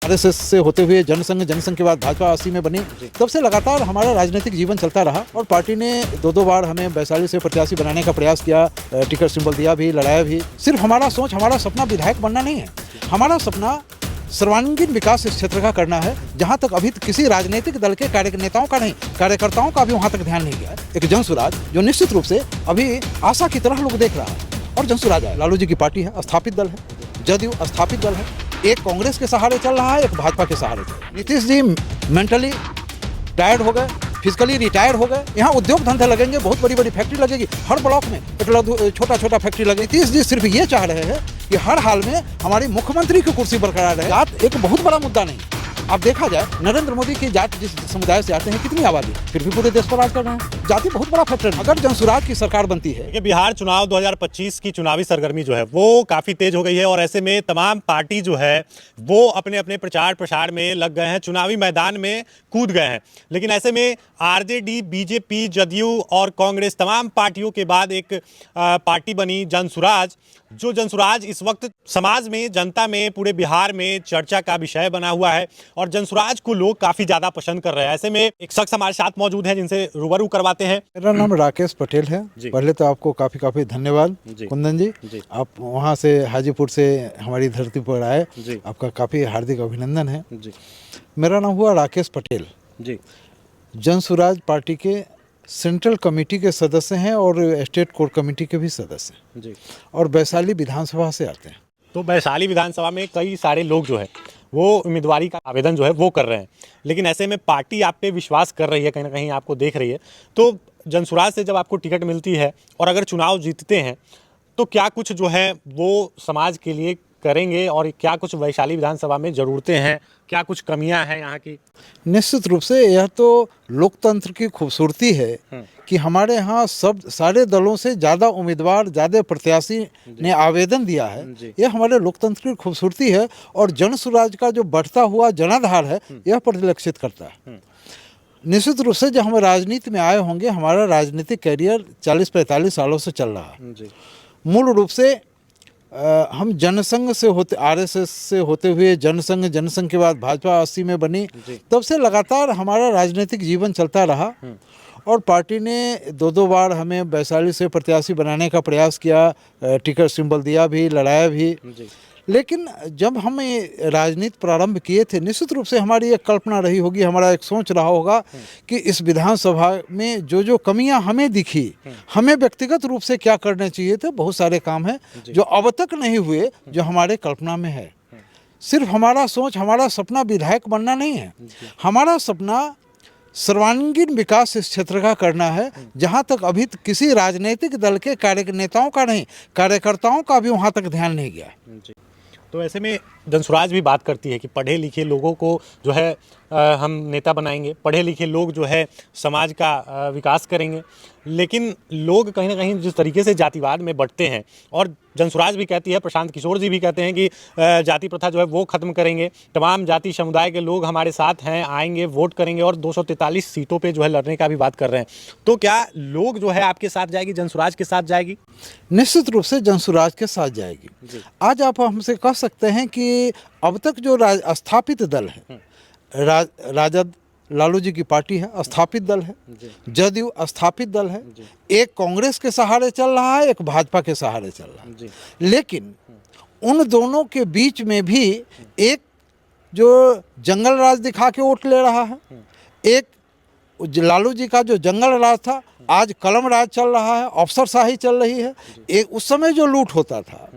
RSS से होते हुए जनसंघ, जनसंघ के बाद भाजपा 80 में बनी, तब से लगातार हमारा राजनीतिक जीवन चलता रहा और पार्टी ने दो बार हमें वैशाली से प्रत्याशी बनाने का प्रयास किया, टिकट सिंबल दिया भी, लड़ाया भी। सिर्फ हमारा सोच, हमारा सपना विधायक बनना नहीं है, हमारा सपना सर्वांगीण विकास इस क्षेत्र का करना है, जहां तक अभी किसी राजनीतिक दल के कार्यनेताओं का नहीं, कार्यकर्ताओं का भी वहां तक ध्यान नहीं गया। एक जनसुराज जो निश्चित रूप से अभी आशा की तरह लोग देख रहा है, और जनसुराज है, लालू जी की पार्टी है, स्थापित दल है, जदयू स्थापित दल है, एक कांग्रेस के सहारे चल रहा है, एक भाजपा के सहारे चल रहा है। नीतीश जी मेंटली टायर्ड हो गए, फिजिकली रिटायर हो गए। यहाँ उद्योग धंधे लगेंगे, बहुत बड़ी बड़ी फैक्ट्री लगेगी, हर ब्लॉक में एक छोटा छोटा फैक्ट्री लगेगी। नीतीश जी सिर्फ ये चाह रहे हैं कि हर हाल में हमारी मुख्यमंत्री की कुर्सी बरकरार रहे। जात एक बहुत बड़ा मुद्दा नहीं। अब देखा जाए, नरेंद्र मोदी की जात जिस समुदाय से आते हैं, कितनी आबादी, फिर भी पूरे देश पर राज कर रहे हैं। जाति बहुत बड़ा फैक्टर है। अगर जनसुराज की सरकार बनती है। देखिए, बिहार चुनाव 2025 की चुनावी सरगर्मी जो है वो काफ़ी तेज हो गई है और ऐसे में तमाम पार्टी जो है वो अपने अपने प्रचार प्रसार में लग गए हैं, चुनावी मैदान में कूद गए हैं। लेकिन ऐसे में आरजेडी, बीजेपी, जदयू और कांग्रेस तमाम पार्टियों के बाद एक पार्टी बनी जनसुराज, जो जनसुराज इस वक्त समाज में, जनता में, पूरे बिहार में चर्चा का विषय बना हुआ है और जनसुराज को लोग काफ़ी ज़्यादा पसंद कर रहे हैं। ऐसे में एक शख्स हमारे साथ मौजूद हैं जिनसे रूबरू करवाते हैं। मेरा नाम राकेश पटेल है। पहले तो आपको काफ़ी धन्यवाद कुंदन जी, आप वहाँ से हाजीपुर से हमारी धरती पर आए, आपका काफ़ी हार्दिक अभिनंदन है। मेरा नाम हुआ राकेश पटेल, जनसुराज पार्टी के सेंट्रल कमेटी के सदस्य हैं और स्टेट कोर कमेटी के भी सदस्य हैं और वैशाली विधानसभा से आते हैं। तो वैशाली विधानसभा में कई सारे लोग जो है वो उम्मीदवारी का आवेदन जो है वो कर रहे हैं, लेकिन ऐसे में पार्टी आप पे विश्वास कर रही है, कहीं ना कहीं आपको देख रही है। तो जनसुराज से जब आपको टिकट मिलती है और अगर चुनाव जीतते हैं तो क्या कुछ जो है वो समाज के लिए करेंगे और क्या कुछ वैशाली विधानसभा में ज़रूरतें हैं, क्या कुछ कमियां हैं यहाँ की? निश्चित रूप से यह तो लोकतंत्र की खूबसूरती है कि हमारे यहाँ सब सारे दलों से ज़्यादा उम्मीदवार, ज़्यादा प्रत्याशी ने आवेदन दिया है। यह हमारे लोकतंत्र की खूबसूरती है और जनसुराज का जो बढ़ता हुआ जनाधार है यह परिलक्षित करता है। निश्चित रूप से जब हम राजनीति में आए होंगे, हमारा राजनीतिक कैरियर 40-45 सालों से चल रहा है। मूल रूप से हम जनसंघ से होते, आरएसएस से होते हुए जनसंघ, जनसंघ के बाद भाजपा 80 में बनी, तब से लगातार हमारा राजनीतिक जीवन चलता रहा और पार्टी ने दो बार हमें वैशाली से प्रत्याशी बनाने का प्रयास किया, टिकट सिंबल दिया भी, लड़ाया भी। लेकिन जब हम ये राजनीति प्रारंभ किए थे, निश्चित रूप से हमारी एक कल्पना रही होगी, हमारा एक सोच रहा होगा कि इस विधानसभा में जो कमियां हमें दिखी, हमें व्यक्तिगत रूप से क्या करने चाहिए थे। बहुत सारे काम हैं जो अब तक नहीं हुए, जो हमारे कल्पना में है। सिर्फ हमारा सोच, हमारा सपना विधायक बनना नहीं है, हमारा सपना सर्वांगीण विकास इस क्षेत्र का करना है, जहां तक अभी किसी राजनीतिक दल के कार्यनेताओं का नहीं, कार्यकर्ताओं का भी वहां तक ध्यान नहीं गया। तो ऐसे में जनसुराज भी बात करती है कि पढ़े लिखे लोगों को जो है हम नेता बनाएंगे, पढ़े लिखे लोग जो है समाज का विकास करेंगे। लेकिन लोग कहीं ना कहीं जिस तरीके से जातिवाद में बढ़ते हैं, और जनसुराज भी कहती है, प्रशांत किशोर जी भी कहते हैं कि जाति प्रथा जो है वो ख़त्म करेंगे, तमाम जाति समुदाय के लोग हमारे साथ हैं, आएंगे, वोट करेंगे और 243 सीटों पे जो है लड़ने का भी बात कर रहे हैं। तो क्या लोग जो है आपके साथ जाएगी, जनसुराज के साथ जाएगी? निश्चित रूप से जनसुराज के साथ जाएगी। आज आप हमसे कह सकते हैं कि अब तक जो स्थापित दल है, राजद लालू जी की पार्टी है, स्थापित दल है, जदयू स्थापित दल है, एक कांग्रेस के सहारे चल रहा है, एक भाजपा के सहारे चल रहा है। लेकिन उन दोनों के बीच में भी एक जो जंगल राज दिखा के वोट ले रहा है, एक लालू जी का जो जंगल राज था आज कलम राज चल रहा है, अफसरशाही चल रही है। एक उस समय जो लूट होता था,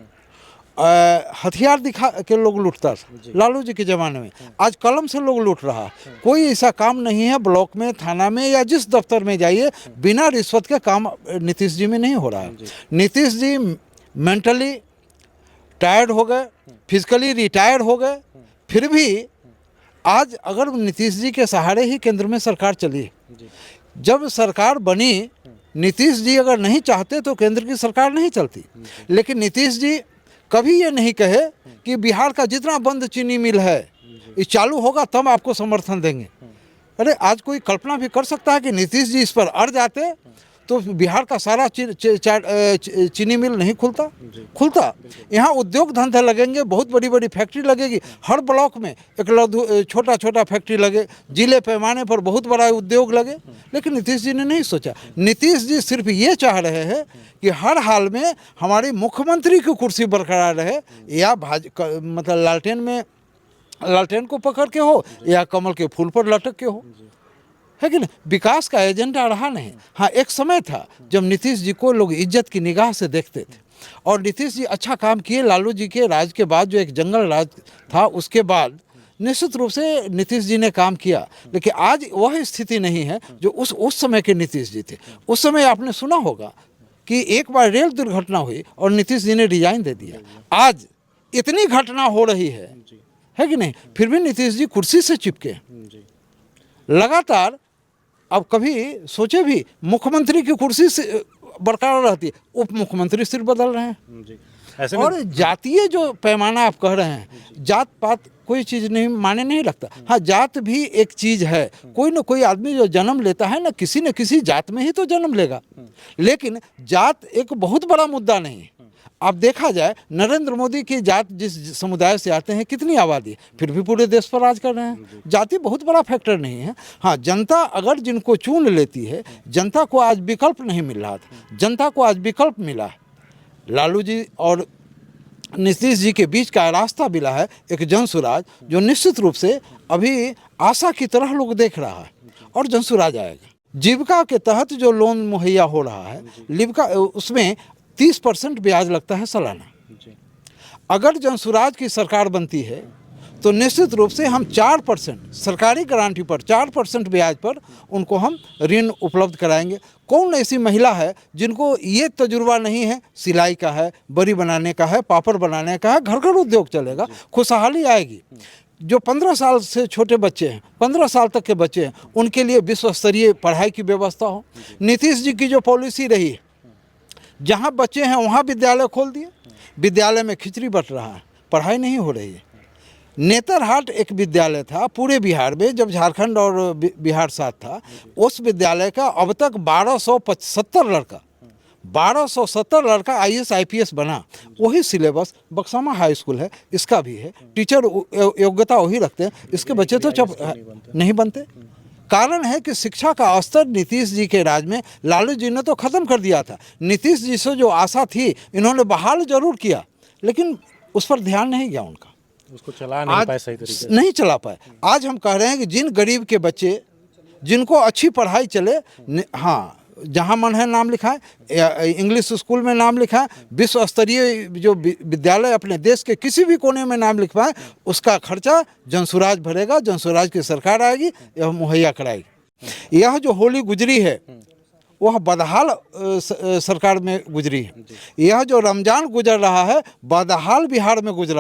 हथियार दिखा के लोग लूटता था लालू जी के ज़माने में, आज कलम से लोग लूट रहा है। कोई ऐसा काम नहीं है ब्लॉक में, थाना में या जिस दफ्तर में जाइए, बिना रिश्वत के काम नीतीश जी में नहीं हो रहा है। नीतीश जी मेंटली टायर्ड हो गए, फिजिकली रिटायर हो गए, फिर भी आज अगर नीतीश जी के सहारे ही केंद्र में सरकार चली, जब सरकार बनी, नीतीश जी अगर नहीं चाहते तो केंद्र की सरकार नहीं चलती। लेकिन नीतीश जी कभी ये नहीं कहे कि बिहार का जितना बंद चीनी मिल है ये चालू होगा तब आपको समर्थन देंगे। अरे आज कोई कल्पना भी कर सकता है कि नीतीश जी इस पर अड़ जाते तो बिहार का सारा चीनी मिल नहीं खुलता। यहाँ उद्योग धंधे लगेंगे, बहुत बड़ी बड़ी फैक्ट्री लगेगी, हर ब्लॉक में एक छोटा छोटा फैक्ट्री लगे, जिले पैमाने पर बहुत बड़ा उद्योग लगे। लेकिन नीतीश जी ने नहीं सोचा। नीतीश जी सिर्फ ये चाह रहे हैं कि हर हाल में हमारी मुख्यमंत्री की कुर्सी बरकरार रहे, या मतलब लालटेन को पकड़ के हो या कमल के फूल पर लटक के हो, है कि नहीं। विकास का एजेंडा रहा नहीं। हाँ, एक समय था जब नीतीश जी को लोग इज्जत की निगाह से देखते थे, और नीतीश जी अच्छा काम किए। लालू जी के राज के बाद जो एक जंगल राज था, उसके बाद निश्चित रूप से नीतीश जी ने काम किया। लेकिन आज वह स्थिति नहीं है जो उस समय के नीतीश जी थे। उस समय आपने सुना होगा कि एक बार रेल दुर्घटना हुई और नीतीश जी ने रिजाइन दे दिया। आज इतनी घटना हो रही है कि नहीं, फिर भी नीतीश जी कुर्सी से चिपके लगातार। अब कभी सोचे भी, मुख्यमंत्री की कुर्सी से बरकरार रहती है, उप मुख्यमंत्री सिर्फ बदल रहे हैं। ऐसे में और जातीय जो पैमाना आप कह रहे हैं, जात पात कोई चीज़ नहीं माने नहीं लगता। हाँ, जात भी एक चीज़ है। कोई ना कोई आदमी जो जन्म लेता है ना किसी जात में ही तो जन्म लेगा। लेकिन जात एक बहुत बड़ा मुद्दा नहीं है। अब देखा जाए, नरेंद्र मोदी की जात जिस समुदाय से आते हैं, कितनी आबादी, फिर भी पूरे देश पर राज कर रहे हैं। जाति बहुत बड़ा फैक्टर नहीं है। हाँ, जनता अगर जिनको चुन लेती है, जनता को आज विकल्प नहीं मिल रहा था, जनता को आज विकल्प मिला है। लालू जी और नीतीश जी के बीच का रास्ता मिला है, एक जनसुराज, जो निश्चित रूप से अभी आशा की तरह लोग देख रहा है, और जनसुराज आएगा। जीविका के तहत जो लोन मुहैया हो रहा है, जीविका उसमें 30% ब्याज लगता है सालाना। अगर जनसुराज की सरकार बनती है तो निश्चित रूप से हम 4% सरकारी गारंटी पर 4% ब्याज पर उनको हम ऋण उपलब्ध कराएंगे। कौन ऐसी महिला है जिनको ये तजुर्बा नहीं है, सिलाई का है, बड़ी बनाने का है, पापड़ बनाने का है, घर घर उद्योग चलेगा, खुशहाली आएगी। जो 15 साल से छोटे बच्चे हैं, 15 साल तक के बच्चे हैं, उनके लिए विश्व स्तरीय पढ़ाई की व्यवस्था हो। नीतीश जी की जो पॉलिसी रही, जहाँ बच्चे हैं वहाँ विद्यालय खोल दिए, विद्यालय में खिचड़ी बट रहा है, पढ़ाई नहीं हो रही है। नेतरहाट एक विद्यालय था पूरे बिहार में, जब झारखंड और बिहार साथ था, उस विद्यालय का अब तक 1270 लड़का IAS IPS बना। वही सिलेबस बक्सामा हाई स्कूल है, इसका भी है, टीचर योग्यता वही रखते हैं, इसके बच्चे तो नहीं बनते। कारण है कि शिक्षा का स्तर नीतीश जी के राज में लालू जी ने तो ख़त्म कर दिया था। नीतीश जी से जो आशा थी, इन्होंने बहाल जरूर किया, लेकिन उस पर ध्यान नहीं गया उनका, उसको चला नहीं पाए, सही तरीके से नहीं चला पाए। आज हम कह रहे हैं कि जिन गरीब के बच्चे, जिनको अच्छी पढ़ाई चले, हाँ, जहाँ मन है नाम लिखाएं, इंग्लिश स्कूल में नाम लिखाएं, विश्व स्तरीय जो विद्यालय अपने देश के किसी भी कोने में नाम लिखवाएं, उसका खर्चा जनसुराज भरेगा, जनसुराज की सरकार आएगी, यह मुहैया कराएगी। यह जो होली गुजरी है वह बदहाल सरकार में गुजरी है। यह जो रमजान गुजर रहा है, बदहाल बिहार में गुजर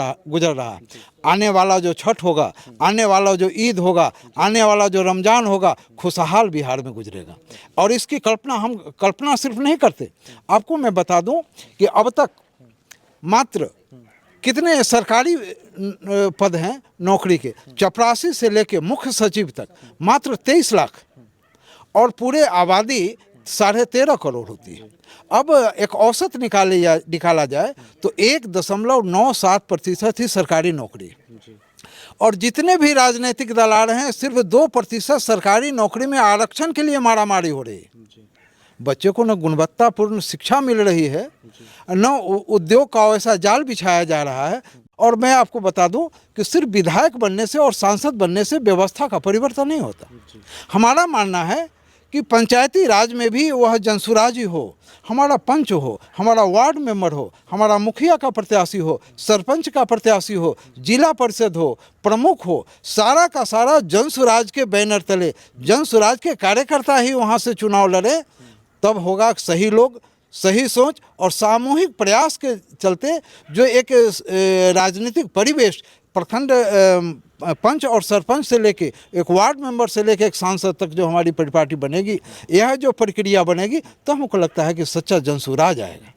रहा है। आने वाला जो छठ होगा, आने वाला जो ईद होगा, आने वाला जो रमजान होगा, खुशहाल बिहार में गुजरेगा। और इसकी हम कल्पना सिर्फ नहीं करते। आपको मैं बता दूं कि अब तक मात्र कितने सरकारी पद हैं नौकरी के, चपरासी से लेके मुख्य सचिव तक मात्र 23 लाख, और पूरे आबादी 13.5 करोड़ होती है। अब एक औसत निकाला जाए तो 1.97% ही सरकारी नौकरी, और जितने भी राजनीतिक दल आ रहे हैं, सिर्फ 2% सरकारी नौकरी में आरक्षण के लिए मारामारी हो रही है। बच्चे को न गुणवत्तापूर्ण शिक्षा मिल रही है, न उद्योग का वैसा जाल बिछाया जा रहा है। और मैं आपको बता दूं कि सिर्फ विधायक बनने से और सांसद बनने से व्यवस्था का परिवर्तन नहीं होता। हमारा मानना है कि पंचायती राज में भी वह जनसुराज ही हो, हमारा पंच हो, हमारा वार्ड मेंबर हो, हमारा मुखिया का प्रत्याशी हो, सरपंच का प्रत्याशी हो, जिला परिषद हो, प्रमुख हो, सारा का सारा जनसुराज के बैनर तले, जनसुराज के कार्यकर्ता ही वहाँ से चुनाव लड़े, तब होगा सही लोग, सही सोच और सामूहिक प्रयास के चलते जो एक राजनीतिक परिवेश प्रखंड पंच और सरपंच से लेके एक वार्ड मेंबर से लेके एक सांसद तक जो हमारी परिपाटी बनेगी, यह जो प्रक्रिया बनेगी, तो हमको लगता है कि सच्चा जनसुराज आएगा।